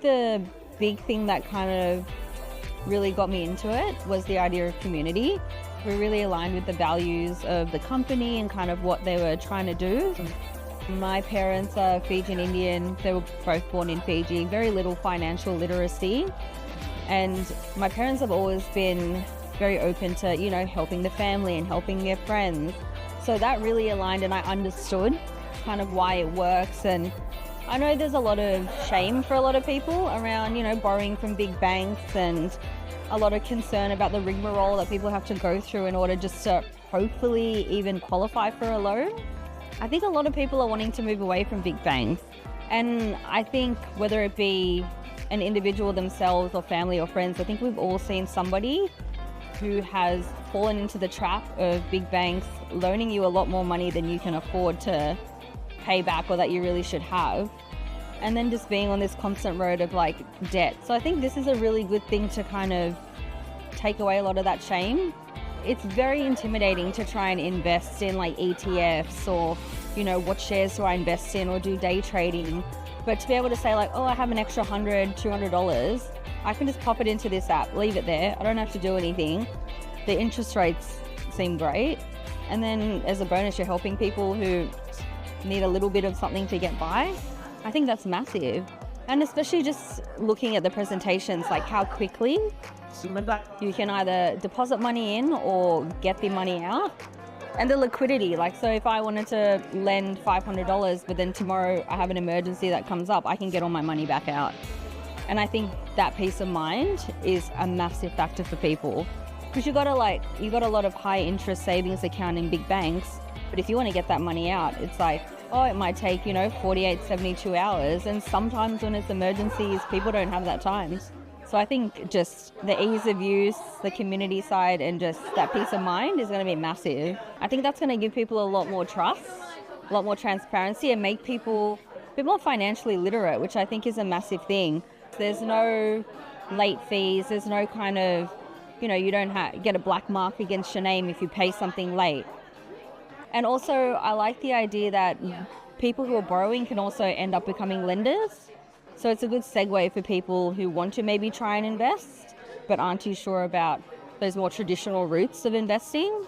The big thing that kind of really got me into it was the idea of community. We really aligned with the values of the company and kind of what they were trying to do. My parents are Fijian Indian. They were both born in Fiji, very little financial literacy. And my parents have always been very open to, helping the family and helping their friends. So that really aligned, and I understood kind of why it works. And I know there's a lot of shame for a lot of people around, borrowing from big banks, and a lot of concern about the rigmarole that people have to go through in order just to hopefully even qualify for a loan. I think a lot of people are wanting to move away from big banks. And I think whether it be an individual themselves or family or friends, I think we've all seen somebody who has fallen into the trap of big banks loaning you a lot more money than you can afford to pay back or that you really should have. And then just being on this constant road of debt. So I think this is a really good thing to kind of take away a lot of that shame. It's very intimidating to try and invest in ETFs or, what shares do I invest in or do day trading. But to be able to say I have an extra $100, $200, I can just pop it into this app, leave it there. I don't have to do anything. The interest rates seem great. And then as a bonus, you're helping people who need a little bit of something to get by. I think that's massive. And especially just looking at the presentations, how quickly you can either deposit money in or get the money out. And the liquidity, so if I wanted to lend $500, but then tomorrow I have an emergency that comes up, I can get all my money back out. And I think that peace of mind is a massive factor for people. Because you got a lot of high interest savings account in big banks, but if you want to get that money out, it's it might take, 48, 72 hours. And sometimes when it's emergencies, people don't have that time. So I think just the ease of use, the community side, and just that peace of mind is going to be massive. I think that's going to give people a lot more trust, a lot more transparency, and make people a bit more financially literate, which I think is a massive thing. There's no late fees. There's no kind of, you don't get a black mark against your name if you pay something late. And also, I like the idea that people who are borrowing can also end up becoming lenders. So it's a good segue for people who want to maybe try and invest, but aren't too sure about those more traditional routes of investing.